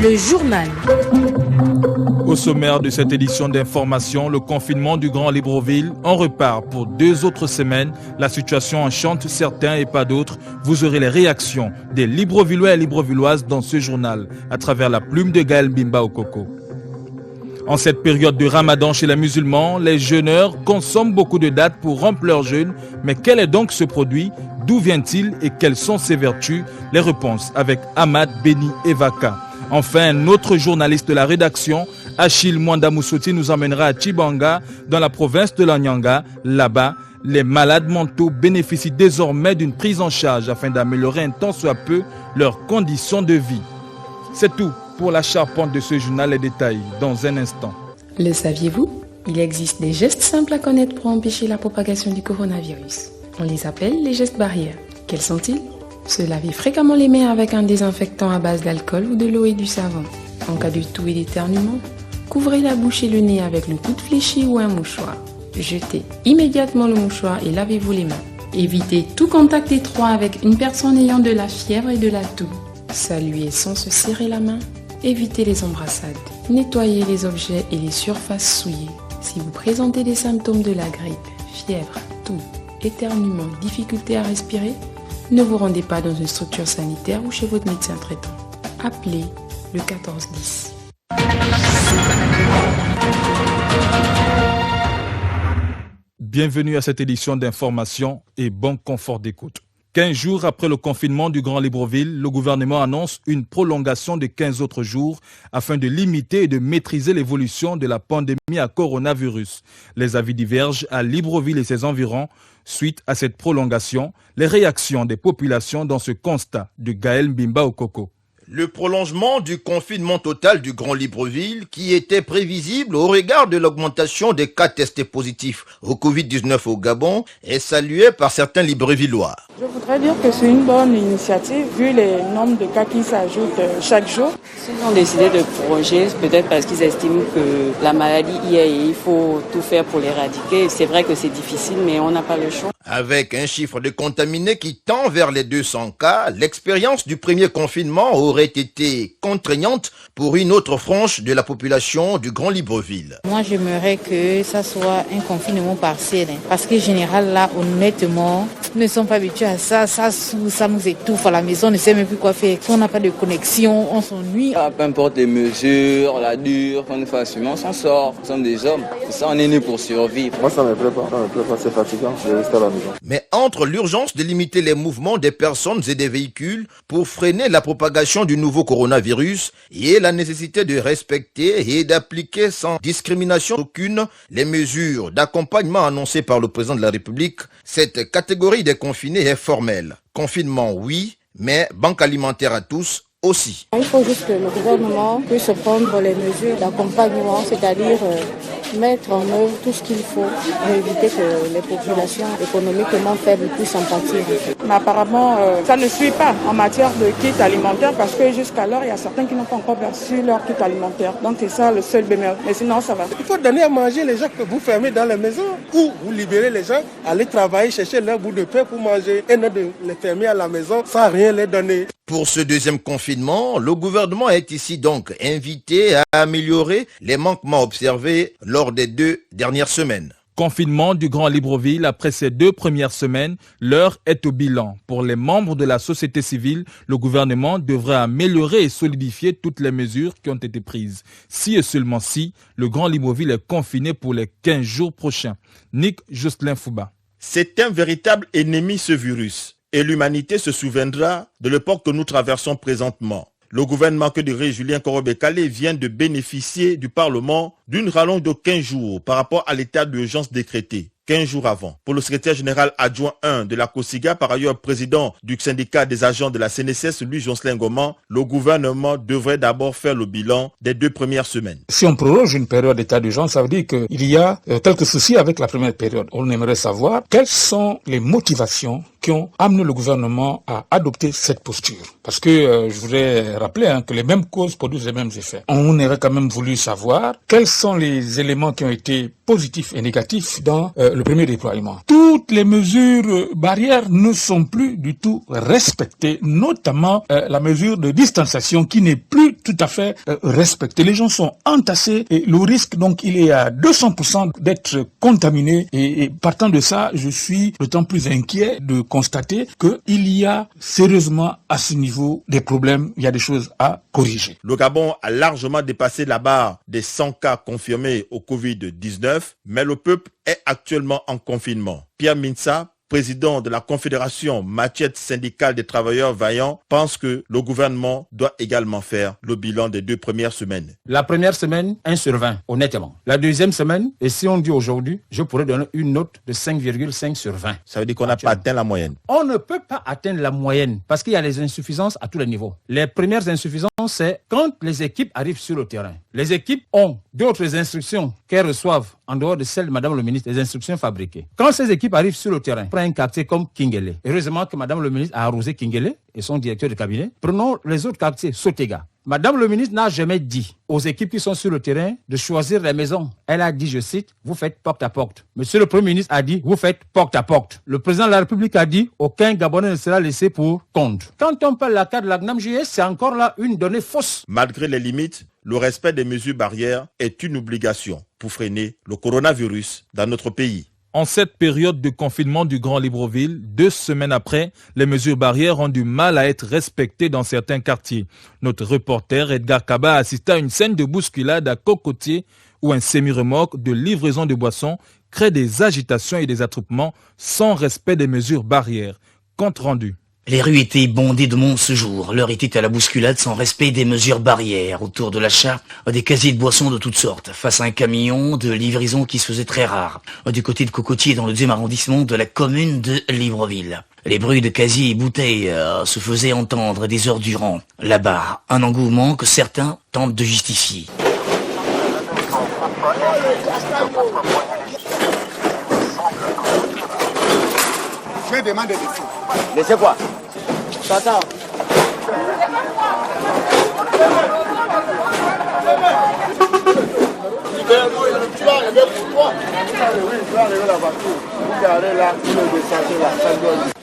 Le journal. Au sommaire de cette édition d'information, le confinement du Grand Libreville en repart pour 2 autres semaines. La situation enchante certains et pas d'autres. Vous aurez les réactions des Librevillois et Librevilloises dans ce journal à travers la plume de Gaël Mbimba Okoko. En cette période de Ramadan chez les musulmans, les jeûneurs consomment beaucoup de dattes pour rompre leur jeûne. Mais quel est donc ce produit? D'où vient-il et quelles sont ses vertus? Les réponses avec Ahmad Beni Evaka. Enfin, un autre journaliste de la rédaction, Achille Mwanda Moussouti, nous emmènera à Chibanga, dans la province de l'Anyanga. Là-bas, les malades mentaux bénéficient désormais d'une prise en charge afin d'améliorer un tant soit peu leurs conditions de vie. C'est tout pour la charpente de ce journal. Les détails dans un instant. Le saviez-vous? Il existe des gestes simples à connaître pour empêcher la propagation du coronavirus. On les appelle les gestes barrières. Quels sont-ils? Se laver fréquemment les mains avec un désinfectant à base d'alcool ou de l'eau et du savon. En cas de toux et d'éternuement, couvrez la bouche et le nez avec le coude fléchi ou un mouchoir. Jetez immédiatement le mouchoir et lavez-vous les mains. Évitez tout contact étroit avec une personne ayant de la fièvre et de la toux. Saluez sans se serrer la main. Évitez les embrassades. Nettoyez les objets et les surfaces souillées. Si vous présentez des symptômes de la grippe, fièvre, toux, éternuement, difficulté à respirer, ne vous rendez pas dans une structure sanitaire ou chez votre médecin traitant. Appelez le 1410. Bienvenue à cette édition d'information et bon confort d'écoute. 15 jours après le confinement du Grand Libreville, le gouvernement annonce une prolongation de 15 autres jours afin de limiter et de maîtriser l'évolution de la pandémie à coronavirus. Les avis divergent à Libreville et ses environs. Suite à cette prolongation, les réactions des populations dans ce constat de Gaël Mbimba Okoko. Le prolongement du confinement total du Grand Libreville, qui était prévisible au regard de l'augmentation des cas testés positifs au Covid-19 au Gabon, est salué par certains Librevillois. Je voudrais dire que c'est une bonne initiative, vu les nombres de cas qui s'ajoutent chaque jour. Ils ont décidé de proroger, peut-être parce qu'ils estiment que la maladie y est et il faut tout faire pour l'éradiquer. C'est vrai que c'est difficile, mais on n'a pas le choix. Avec un chiffre de contaminés qui tend vers les 200 cas, l'expérience du premier confinement aurait été contraignante pour une autre frange de la population du Grand Libreville. Moi, j'aimerais que ça soit un confinement partiel, parce que général, là, honnêtement, nous ne sommes pas habitués à ça. Ça nous étouffe à la maison, on ne sait même plus quoi faire. Si on n'a pas de connexion, on s'ennuie. Peu importe les mesures, la dure, qu'on fasse, on s'en sort. Nous sommes des hommes. Ça, on est nés pour survivre. Moi, ça me plaît pas, c'est fatigant. Je reste à la maison. Mais entre l'urgence de limiter les mouvements des personnes et des véhicules pour freiner la propagation du nouveau coronavirus et la nécessité de respecter et d'appliquer sans discrimination aucune les mesures d'accompagnement annoncées par le président de la République, cette catégorie des confinés est formelle. Confinement, oui, mais banque alimentaire à tous aussi. Il faut juste que le gouvernement puisse prendre les mesures d'accompagnement, c'est-à-dire mettre en œuvre tout ce qu'il faut pour éviter que les populations économiquement faibles puissent en pâtir. Mais apparemment, ça ne suit pas en matière de kit alimentaire parce que jusqu'alors, il y a certains qui n'ont pas encore reçu leur kit alimentaire. Donc c'est ça le seul bémol. Mais sinon, ça va. Il faut donner à manger les gens que vous fermez dans les maisons ou vous libérez les gens, aller travailler, chercher leur bout de pain pour manger et non de les fermer à la maison sans rien les donner. Pour ce deuxième confinement, le gouvernement est ici donc invité à améliorer les manquements observés lors des 2 dernières semaines. Confinement du Grand Libreville après ces 2 premières semaines, l'heure est au bilan. Pour les membres de la société civile, le gouvernement devrait améliorer et solidifier toutes les mesures qui ont été prises. Si et seulement si, le Grand Libreville est confiné pour les 15 jours prochains. Nick Jocelyn Fouba. C'est un véritable ennemi ce virus. Et l'humanité se souviendra de l'époque que nous traversons présentement. Le gouvernement que dirige Julien Korobekale vient de bénéficier du Parlement d'une rallonge de 15 jours par rapport à l'état d'urgence décrété. 15 jours avant. Pour le secrétaire général adjoint 1 de la COSIGA, par ailleurs président du syndicat des agents de la CNSS, Louis Jocelyn Goman, le gouvernement devrait d'abord faire le bilan des 2 premières semaines. Si on prolonge une période d'état d'urgence, ça veut dire qu'il y a quelques soucis avec la première période. On aimerait savoir quelles sont les motivations qui ont amené le gouvernement à adopter cette posture. Parce que je voudrais rappeler que les mêmes causes produisent les mêmes effets. On aurait quand même voulu savoir quels sont les éléments qui ont été positifs et négatifs dans le premier déploiement. Toutes les mesures barrières ne sont plus du tout respectées, notamment la mesure de distanciation qui n'est plus tout à fait respectée. Les gens sont entassés et le risque, donc, il est à 200% d'être contaminé. Et partant de ça, je suis d'autant plus inquiet de constater qu'il y a sérieusement à ce niveau des problèmes, il y a des choses à corriger. Le Gabon a largement dépassé la barre des 100 cas confirmés au Covid-19, mais le peuple est actuellement en confinement. Pierre Minsa, président de la Confédération Machette syndicale des travailleurs vaillants, pense que le gouvernement doit également faire le bilan des 2 premières semaines. La première semaine, 1 sur 20, honnêtement. La deuxième semaine, et si on dit aujourd'hui, je pourrais donner une note de 5,5 sur 20. Ça veut dire qu'on n'a pas atteint la moyenne. On ne peut pas atteindre la moyenne parce qu'il y a des insuffisances à tous les niveaux. Les premières insuffisances, c'est quand les équipes arrivent sur le terrain. Les équipes ont d'autres instructions qu'elles reçoivent en dehors de celles de Madame le ministre, des instructions fabriquées. Quand ces équipes arrivent sur le terrain, prennent un quartier comme Kingele. Heureusement que Madame le ministre a arrosé Kingele et son directeur de cabinet. Prenons les autres quartiers, Sotega. Madame le ministre n'a jamais dit aux équipes qui sont sur le terrain de choisir les maisons. Elle a dit, je cite, vous faites porte à porte. Monsieur le Premier ministre a dit, vous faites porte à porte. Le président de la République a dit, aucun Gabonais ne sera laissé pour compte. Quand on parle de la carte de la GNAM-JS, c'est encore là une donnée fausse. Malgré les limites, le respect des mesures barrières est une obligation pour freiner le coronavirus dans notre pays. En cette période de confinement du Grand Libreville, 2 semaines après, les mesures barrières ont du mal à être respectées dans certains quartiers. Notre reporter Edgar Kaba assista à une scène de bousculade à Cocotier où un semi-remorque de livraison de boissons crée des agitations et des attroupements sans respect des mesures barrières. Compte rendu. Les rues étaient bondées de monde ce jour. L'heure était à la bousculade sans respect des mesures barrières. Autour de l'achat, des casiers de boissons de toutes sortes. Face à un camion de livraison qui se faisait très rare. Du côté de Cocotier, dans le 2e arrondissement de la commune de Libreville. Les bruits de casiers et bouteilles se faisaient entendre des heures durant. Là-bas, un engouement que certains tentent de justifier. Je vais demander des sous. Laissez quoi? Tata. Tu vas arriver pour toi. Oui, tu vas arriver la voiture. Vous allez là, vous le descendez là.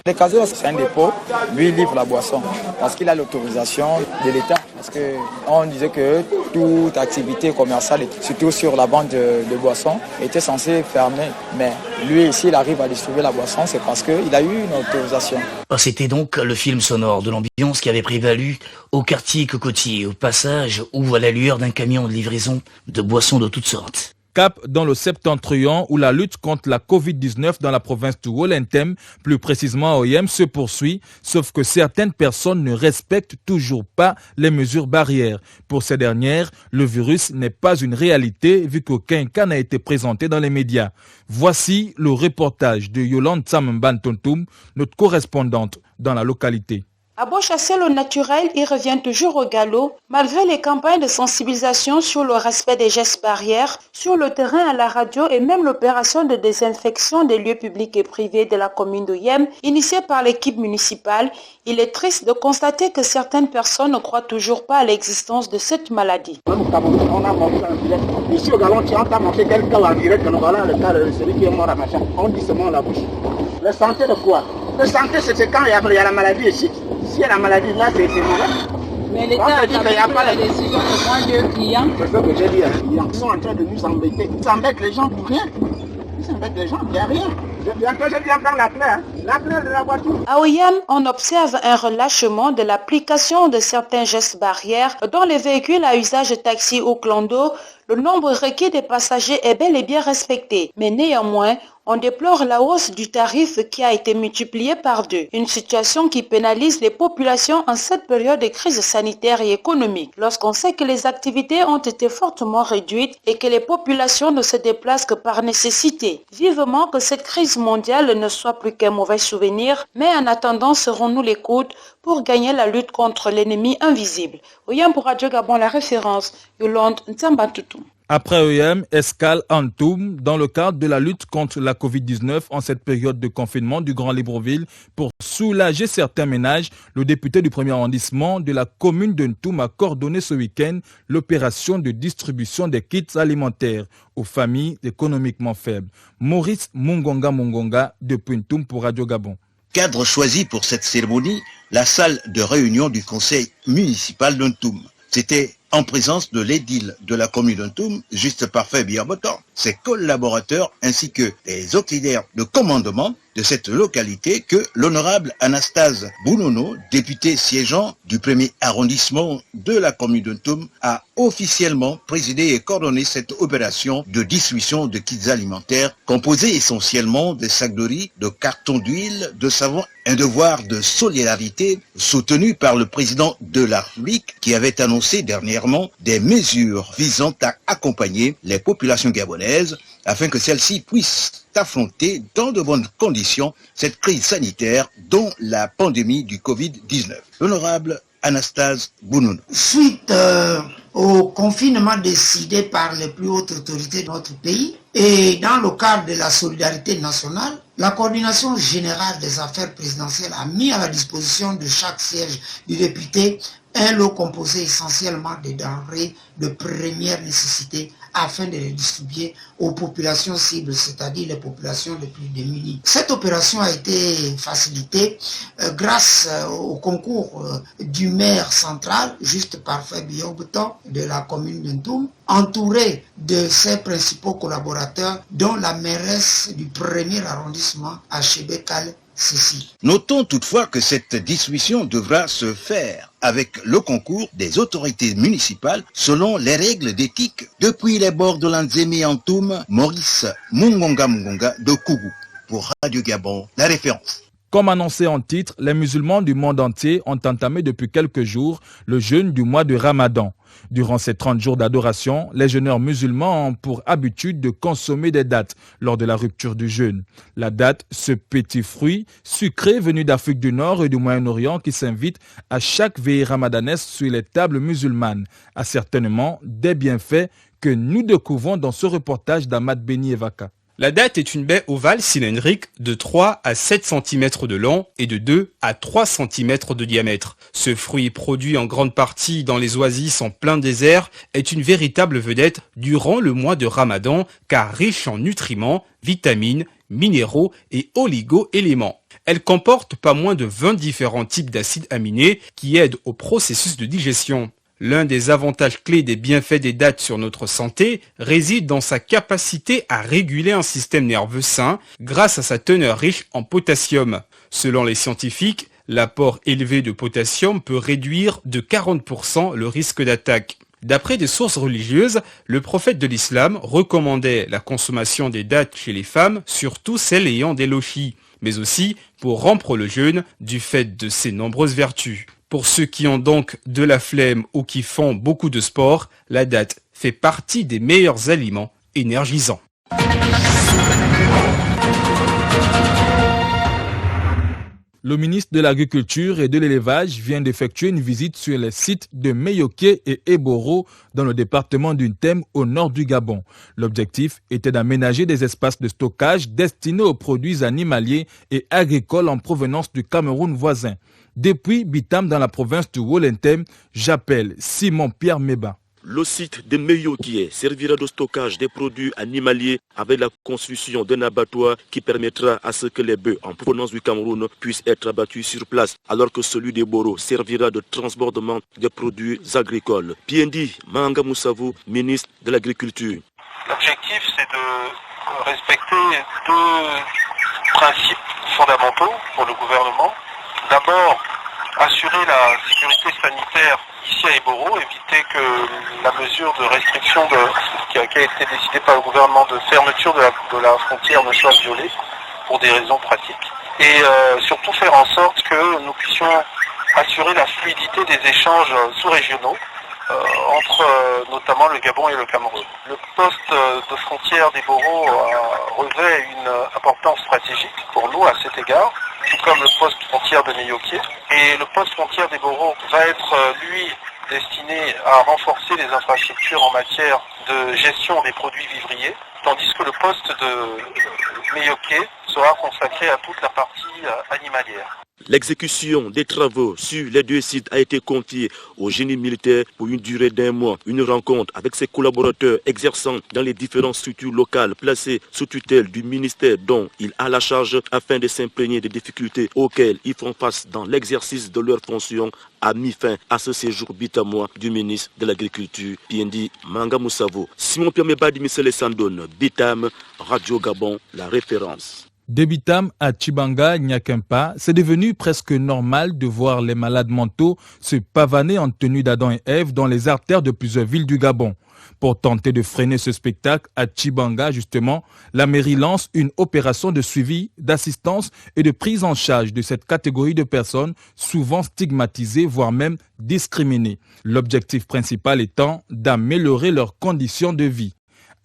Le casier, c'est un dépôt. Lui, il livre la boisson parce qu'il a l'autorisation de l'État. Parce qu'on disait que toute activité commerciale, surtout sur la vente de boissons, était censée fermer. Mais lui, s'il arrive à distribuer la boisson, c'est parce qu'il a eu une autorisation. C'était donc le film sonore de l'ambiance qui avait prévalu au quartier Cocotier, au passage ou à la lueur d'un camion de livraison de boissons de toutes sortes. Cap dans le septentrion où la lutte contre la Covid-19 dans la province du Wollentem, plus précisément à Oyem, se poursuit, sauf que certaines personnes ne respectent toujours pas les mesures barrières. Pour ces dernières, le virus n'est pas une réalité vu qu'aucun cas n'a été présenté dans les médias. Voici le reportage de Yolande Tsamban Tontoum, notre correspondante dans la localité. À beau chasser le naturel, il revient toujours au galop, malgré les campagnes de sensibilisation sur le respect des gestes barrières, sur le terrain, à la radio et même l'opération de désinfection des lieux publics et privés de la commune d'Oyem, initiée par l'équipe municipale. Il est triste de constater que certaines personnes ne croient toujours pas à l'existence de cette maladie. On a montré un billet. Ici au galon, tu as montré quelqu'un en direct, voilà le cas de celui qui est mort à machin. On dit seulement la bouche. La santé de quoi? La santé, c'est quand il y a la maladie ici. Si la maladie là, c'est malade. Mais l'État a pris la décision de prendre 2 clients. C'est ce que j'ai dit à clients. Ils sont en train de nous embêter. Ils embêtent les gens pour rien. Ils embêtent les gens pour rien. Je viens faire la plaie de la voiture. À Oyem, on observe un relâchement de l'application de certains gestes barrières dans les véhicules à usage taxi ou clando. Le nombre requis des passagers est bel et bien respecté. Mais néanmoins, on déplore la hausse du tarif qui a été multiplié par 2. Une situation qui pénalise les populations en cette période de crise sanitaire et économique. Lorsqu'on sait que les activités ont été fortement réduites et que les populations ne se déplacent que par nécessité. Vivement que cette crise mondiale ne soit plus qu'un mauvais souvenir, mais en attendant, serons-nous l'écoute pour gagner la lutte contre l'ennemi invisible. Oyem pour Radio Gabon, la référence, Yolande Ntambatutu. Après EM, escale Antoum dans le cadre de la lutte contre la Covid-19 en cette période de confinement du Grand Libreville. Pour soulager certains ménages, le député du premier arrondissement de la commune de Ntoum a coordonné ce week-end l'opération de distribution des kits alimentaires aux familles économiquement faibles. Maurice Mungonga depuis Ntoum pour Radio Gabon. Cadre choisi pour cette cérémonie, la salle de réunion du conseil municipal de Ntoum. C'était en présence de l'édile de la commune de Ntoum, Juste Parfait Biabotan, ses collaborateurs ainsi que les auxiliaires de commandement de cette localité que l'honorable Anastase Bounono, député siégeant du premier arrondissement de la commune de Ntoum, a officiellement présidé et coordonné cette opération de distribution de kits alimentaires composés essentiellement de sacs de riz, de cartons d'huile, de savon, un devoir de solidarité soutenu par le président de la République qui avait annoncé dernièrement des mesures visant à accompagner les populations gabonaises afin que celles-ci puissent affronter dans de bonnes conditions cette crise sanitaire dont la pandémie du Covid-19. L'honorable Anastase Bounoun. Suite au confinement décidé par les plus hautes autorités de notre pays et dans le cadre de la solidarité nationale, la coordination générale des affaires présidentielles a mis à la disposition de chaque siège du député un lot composé essentiellement de denrées de première nécessité afin de les distribuer aux populations cibles, c'est-à-dire les populations les plus démunies. Cette opération a été facilitée grâce au concours du maire central, Juste Parfait Biabotan, de la commune de Ntoum, entouré de ses principaux collaborateurs, dont la mairesse du premier arrondissement, Achebe Kale Sissi. Notons toutefois que cette distribution devra se faire avec le concours des autorités municipales selon les règles d'éthique. Depuis les bords de l'Anzémé en Ntoum, Maurice Mungonga de Kougou. Pour Radio Gabon, la référence. Comme annoncé en titre, les musulmans du monde entier ont entamé depuis quelques jours le jeûne du mois de Ramadan. Durant ces 30 jours d'adoration, les jeûneurs musulmans ont pour habitude de consommer des dattes lors de la rupture du jeûne. La date, ce petit fruit sucré venu d'Afrique du Nord et du Moyen-Orient qui s'invite à chaque veillée ramadanesque sur les tables musulmanes, a certainement des bienfaits que nous découvrons dans ce reportage d'Ahmad Beni Evaka. La datte est une baie ovale cylindrique de 3 à 7 cm de long et de 2 à 3 cm de diamètre. Ce fruit produit en grande partie dans les oasis en plein désert est une véritable vedette durant le mois de Ramadan car riche en nutriments, vitamines, minéraux et oligo-éléments. Elle comporte pas moins de 20 différents types d'acides aminés qui aident au processus de digestion. L'un des avantages clés des bienfaits des dattes sur notre santé réside dans sa capacité à réguler un système nerveux sain grâce à sa teneur riche en potassium. Selon les scientifiques, l'apport élevé de potassium peut réduire de 40% le risque d'attaque. D'après des sources religieuses, le prophète de l'islam recommandait la consommation des dattes chez les femmes, surtout celles ayant des lochis, mais aussi pour rompre le jeûne du fait de ses nombreuses vertus. Pour ceux qui ont donc de la flemme ou qui font beaucoup de sport, la datte fait partie des meilleurs aliments énergisants. Le ministre de l'Agriculture et de l'Élevage vient d'effectuer une visite sur les sites de Meyoké et Eboro dans le département d'Untem au nord du Gabon. L'objectif était d'aménager des espaces de stockage destinés aux produits animaliers et agricoles en provenance du Cameroun voisin. Depuis Bitam dans la province du Wolentem, j'appelle Simon-Pierre Meba. Le site de Meyoké servira de stockage des produits animaliers avec la construction d'un abattoir qui permettra à ce que les bœufs en provenance du Cameroun puissent être abattus sur place, alors que celui des Boro servira de transbordement des produits agricoles. Piendi Mahanga Moussavou, ministre de l'Agriculture. L'objectif, c'est de respecter deux principes fondamentaux pour le gouvernement. D'abord, assurer la sécurité sanitaire ici à Eboro, éviter que la mesure de restriction qui a été décidée par le gouvernement de fermeture de la frontière ne soit violée pour des raisons pratiques. Et surtout faire en sorte que nous puissions assurer la fluidité des échanges sous-régionaux entre notamment le Gabon et le Cameroun. Le poste de frontière d'Eboro revêt une importance stratégique pour nous à cet égard, tout comme le poste frontière de Meyoké. Et le poste frontière d'Eboro va être, lui, destiné à renforcer les infrastructures en matière de gestion des produits vivriers, tandis que le poste de Meyoké sera consacré à toute la partie animalière. L'exécution des travaux sur les 2 sites a été confiée au génie militaire pour une durée d'1 mois. Une rencontre avec ses collaborateurs exerçant dans les différentes structures locales placées sous tutelle du ministère dont il a la charge afin de s'imprégner des difficultés auxquelles ils font face dans l'exercice de leurs fonctions a mis fin à ce séjour bitamois du ministre de l'Agriculture, PND Manga Moussavo. Simon Pierre Mebadi, Michel Sandone, Bitam, Radio Gabon, la référence. De Bitam à Tchibanga, Nyakempa, c'est devenu presque normal de voir les malades mentaux se pavaner en tenue d'Adam et Ève dans les artères de plusieurs villes du Gabon. Pour tenter de freiner ce spectacle, à Tchibanga, justement, la mairie lance une opération de suivi, d'assistance et de prise en charge de cette catégorie de personnes souvent stigmatisées, voire même discriminées. L'objectif principal étant d'améliorer leurs conditions de vie.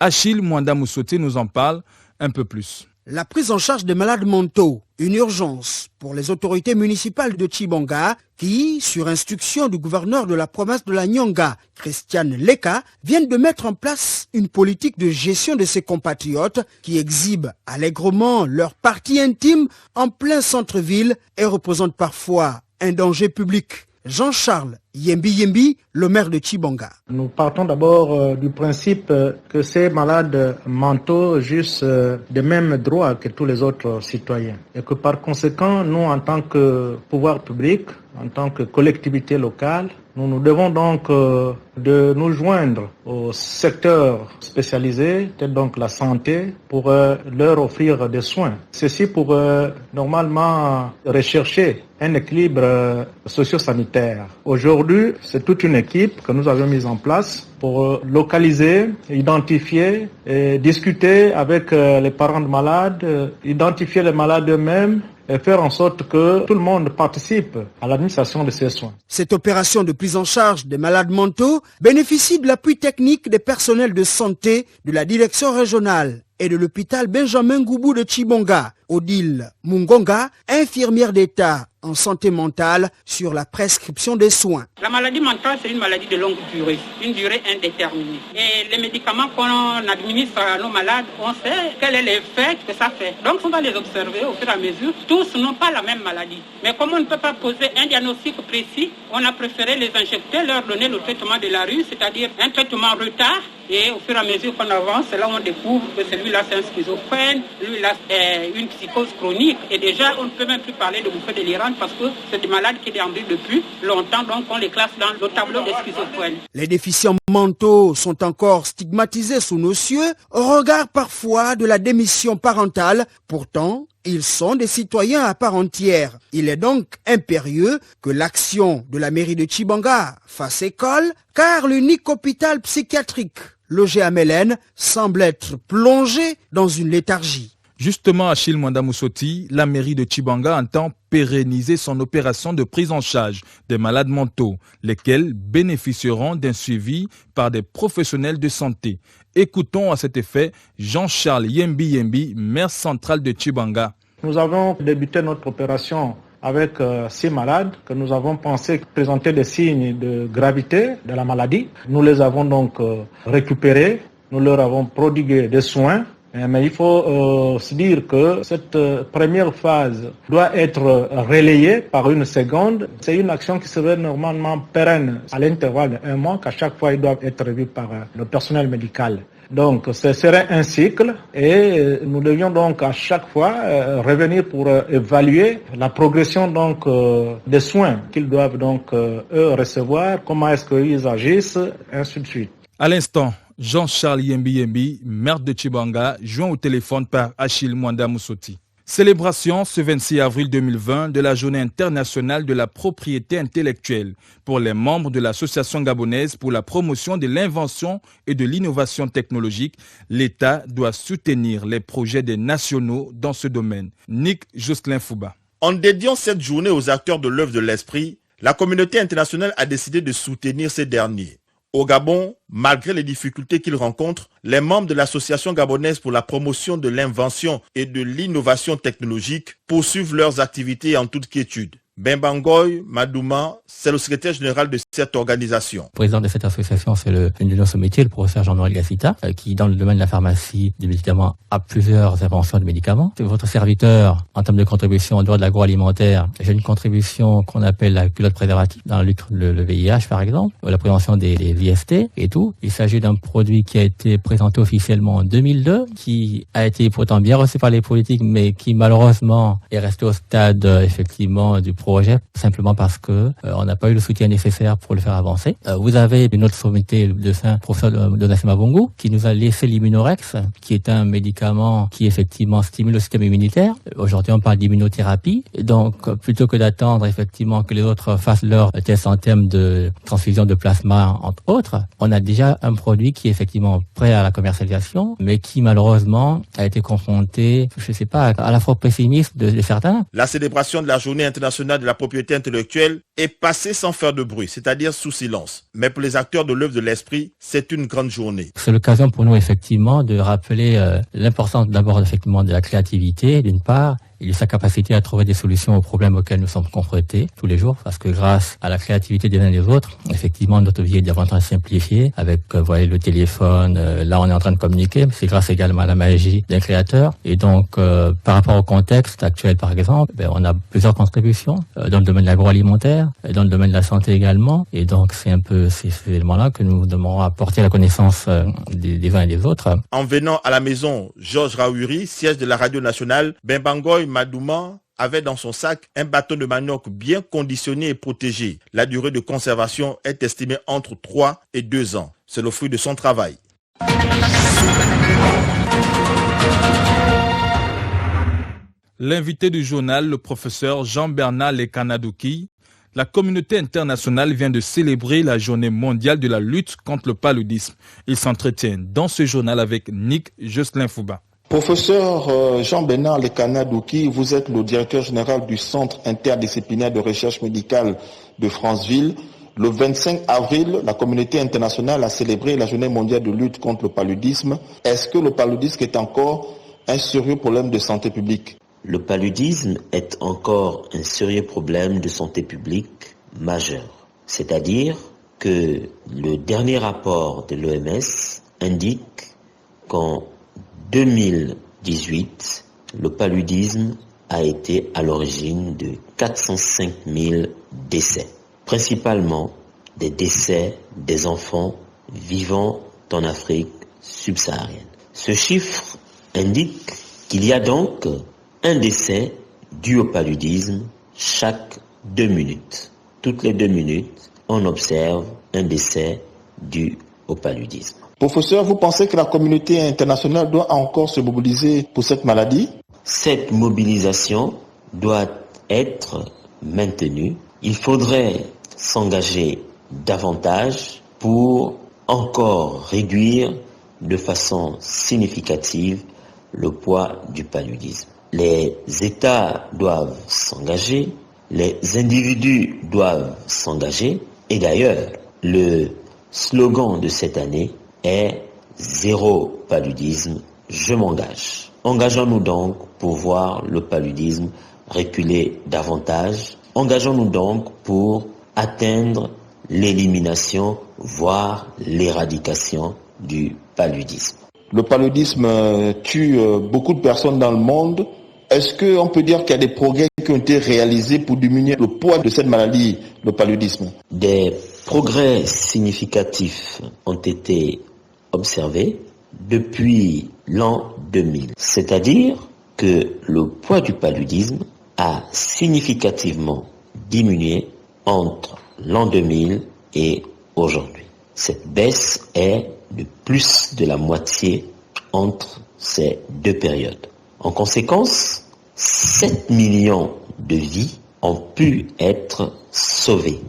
Achille Mwanda Moussoti nous en parle un peu plus. La prise en charge des malades mentaux, une urgence pour les autorités municipales de Tchibanga qui, sur instruction du gouverneur de la province de la Nyanga, Christian Leka, viennent de mettre en place une politique de gestion de ses compatriotes qui exhibent allègrement leur partie intime en plein centre-ville et représentent parfois un danger public. Jean-Charles Yembi, le maire de Tchibanga. Nous partons d'abord du principe que ces malades mentaux jouissent des mêmes droits que tous les autres citoyens. Et que par conséquent, nous en tant que pouvoir public, en tant que collectivité locale, nous devons donc de nous joindre au secteur spécialisé, tel donc la santé, pour leur offrir des soins. Ceci pour normalement rechercher un équilibre socio-sanitaire. Aujourd'hui, c'est toute une équipe que nous avons mise en place pour localiser, identifier et discuter avec les parents de malades, identifier les malades eux-mêmes, et faire en sorte que tout le monde participe à l'administration de ces soins. Cette opération de prise en charge des malades mentaux bénéficie de l'appui technique des personnels de santé de la direction régionale et de l'hôpital Benjamin Goubou de Tchibanga. Odile Mungonga, infirmière d'État en santé mentale, sur la prescription des soins. La maladie mentale, c'est une maladie de longue durée, une durée indéterminée. Et les médicaments qu'on administre à nos malades, on sait quel est l'effet que ça fait. Donc on va les observer au fur et à mesure. Tous n'ont pas la même maladie. Mais comme on ne peut pas poser un diagnostic précis, on a préféré les injecter, leur donner le traitement de la rue, c'est-à-dire un traitement retard. Et au fur et à mesure qu'on avance, c'est là où on découvre que celui-là c'est un schizophrène, lui-là c'est une psychose chronique. Et déjà, on ne peut même plus parler de bouffée délirante parce que c'est des malades qui déambulent depuis longtemps, donc on les classe dans le tableau des schizophrènes. Les déficients mentaux sont encore stigmatisés sous nos cieux, au regard parfois de la démission parentale. Pourtant, ils sont des citoyens à part entière. Il est donc impérieux que l'action de la mairie de Tchibanga fasse école, car l'unique hôpital psychiatrique logé à Mélène semble être plongé dans une léthargie. Justement, Achille Mwanda Moussoti, la mairie de Tchibanga entend pérenniser son opération de prise en charge des malades mentaux, lesquels bénéficieront d'un suivi par des professionnels de santé. Écoutons à cet effet Jean-Charles Yembi, maire central de Tchibanga. Nous avons débuté notre opération avec 6 malades que nous avons pensé présenter des signes de gravité de la maladie. Nous les avons donc récupérés, nous leur avons prodigué des soins. Mais il faut se dire que cette première phase doit être relayée par une seconde. C'est une action qui serait normalement pérenne à l'intervalle d'1 mois, qu'à chaque fois ils doivent être revus par le personnel médical. Donc ce serait un cycle et nous devions donc à chaque fois revenir pour évaluer la progression donc des soins qu'ils doivent donc eux recevoir, comment est-ce qu'ils agissent, ainsi de suite. À l'instant, Jean-Charles Yembi, maire de Tchibanga, joint au téléphone par Achille Mwanda Moussoti. Célébration ce 26 avril 2020 de la Journée internationale de la propriété intellectuelle pour les membres de l'Association gabonaise pour la promotion de l'invention et de l'innovation technologique. L'État doit soutenir les projets des nationaux dans ce domaine. Nick Jocelyn Fouba. En dédiant cette journée aux acteurs de l'œuvre de l'esprit, la communauté internationale a décidé de soutenir ces derniers. Au Gabon, malgré les difficultés qu'ils rencontrent, les membres de l'Association gabonaise pour la promotion de l'invention et de l'innovation technologique poursuivent leurs activités en toute quiétude. Bembangoy Madouma, c'est le secrétaire général de cette organisation. Le président de cette association, c'est une de nos métiers, le professeur Jean-Noël Gassita, qui, dans le domaine de la pharmacie des médicaments, a plusieurs inventions de médicaments. Votre serviteur, en termes de contribution en dehors de l'agroalimentaire, j'ai une contribution qu'on appelle la culotte préservative dans la lutte contre le VIH, par exemple, la prévention des IST et tout. Il s'agit d'un produit qui a été présenté officiellement en 2002, qui a été pourtant bien reçu par les politiques, mais qui malheureusement est resté au stade, effectivement, du projet, simplement parce que on n'a pas eu le soutien nécessaire pour le faire avancer. Vous avez une autre sommité de saint professeur Donatien Mabongo qui nous a laissé l'immunorex, qui est un médicament qui effectivement stimule le système immunitaire. Aujourd'hui, on parle d'immunothérapie. Donc, plutôt que d'attendre effectivement que les autres fassent leurs tests en termes de transfusion de plasma, entre autres, on a déjà un produit qui est effectivement prêt à la commercialisation, mais qui malheureusement a été confronté, je ne sais pas, à la fois pessimiste de certains. La célébration de la journée internationale de la propriété intellectuelle est passée sans faire de bruit, c'est-à-dire sous silence. Mais pour les acteurs de l'œuvre de l'esprit, c'est une grande journée. C'est l'occasion pour nous effectivement de rappeler l'importance d'abord effectivement de la créativité d'une part, et de sa capacité à trouver des solutions aux problèmes auxquels nous sommes confrontés tous les jours, parce que grâce à la créativité des uns et des autres, effectivement, notre vie est davantage simplifiée avec, voyez, le téléphone, là on est en train de communiquer, mais c'est grâce également à la magie d'un créateur. Et donc, par rapport au contexte actuel, par exemple, on a plusieurs contributions dans le domaine de l'agroalimentaire, dans le domaine de la santé également, et donc c'est un peu ces éléments-là que nous devrons apporter à la connaissance des uns et des autres. En venant à la maison Georges Raouri, siège de la radio nationale, Bembangoy Madouma avait dans son sac un bâton de manioc bien conditionné et protégé. La durée de conservation est estimée entre 3 et 2 ans. C'est le fruit de son travail. L'invité du journal, le professeur Jean-Bernard Lekanadouki. La communauté internationale vient de célébrer la journée mondiale de la lutte contre le paludisme. Il s'entretient dans ce journal avec Nick Jocelyn-Fouba. Professeur Jean-Bernard Lekanadouki, vous êtes le directeur général du Centre interdisciplinaire de recherche médicale de Franceville. Le 25 avril, la communauté internationale a célébré la journée mondiale de lutte contre le paludisme. Est-ce que le paludisme est encore un sérieux problème de santé publique ? Le paludisme est encore un sérieux problème de santé publique majeur. C'est-à-dire que le dernier rapport de l'OMS indique qu'en 2018, le paludisme a été à l'origine de 405 000 décès, principalement des décès des enfants vivant en Afrique subsaharienne. Ce chiffre indique qu'il y a donc un décès dû au paludisme chaque 2 minutes. Toutes les 2 minutes, on observe un décès dû au paludisme. Professeur, vous pensez que la communauté internationale doit encore se mobiliser pour cette maladie ? Cette mobilisation doit être maintenue. Il faudrait s'engager davantage pour encore réduire de façon significative le poids du paludisme. Les États doivent s'engager, les individus doivent s'engager, et d'ailleurs, le slogan de cette année est « Zéro paludisme, je m'engage ». Engageons-nous donc pour voir le paludisme reculer davantage. Engageons-nous donc pour atteindre l'élimination, voire l'éradication du paludisme. Le paludisme tue beaucoup de personnes dans le monde. Est-ce qu'on peut dire qu'il y a des progrès qui ont été réalisés pour diminuer le poids de cette maladie, le paludisme ? Des progrès significatifs ont été observés depuis l'an 2000. C'est-à-dire que le poids du paludisme a significativement diminué entre l'an 2000 et aujourd'hui. Cette baisse est de plus de la moitié entre ces 2 périodes. En conséquence, 7 millions de vies ont pu être sauvées.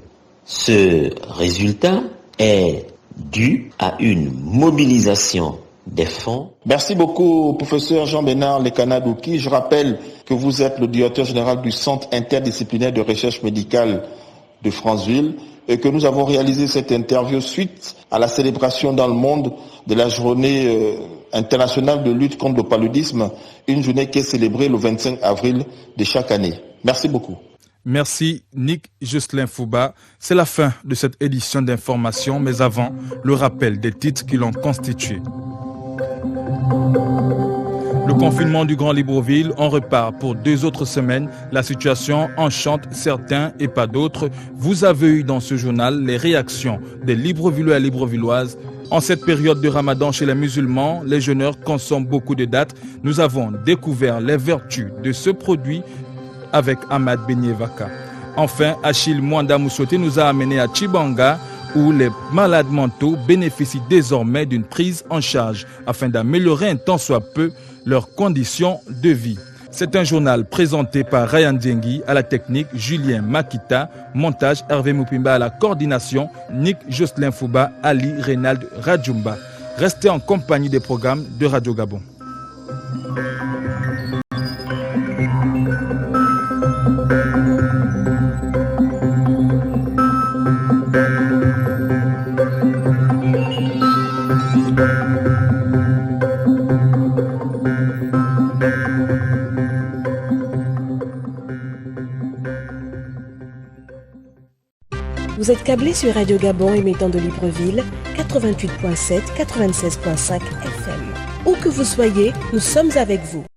Ce résultat est dû à une mobilisation des fonds. Merci beaucoup, professeur Jean-Bernard Lekanadouki. Je rappelle que vous êtes le directeur général du Centre interdisciplinaire de recherche médicale de Franceville et que nous avons réalisé cette interview suite à la célébration dans le monde de la journée internationale de lutte contre le paludisme, une journée qui est célébrée le 25 avril de chaque année. Merci beaucoup. Merci Nick Jocelyn Fouba. C'est la fin de cette édition d'information, mais avant, le rappel des titres qui l'ont constitué. Le confinement du Grand Libreville, on repart pour 2 autres semaines. La situation enchante certains et pas d'autres. Vous avez eu dans ce journal les réactions des Librevillois et Librevilloises. En cette période de Ramadan chez les musulmans, les jeûneurs consomment beaucoup de dattes. Nous avons découvert les vertus de ce produit avec Ahmad Benyevaka. Enfin, Achille Mwanda Moussoté nous a amené à Tchibanga, où les malades mentaux bénéficient désormais d'une prise en charge afin d'améliorer un tant soit peu leurs conditions de vie. C'est un journal présenté par Ryan Djengui à la technique, Julien Makita, montage Hervé Moupimba à la coordination, Nick Jocelyn Fouba, Ali Reynald Radjumba. Restez en compagnie des programmes de Radio Gabon. Vous êtes câblé sur Radio Gabon émettant de Libreville, 88.7, 96.5 FM. Où que vous soyez, nous sommes avec vous.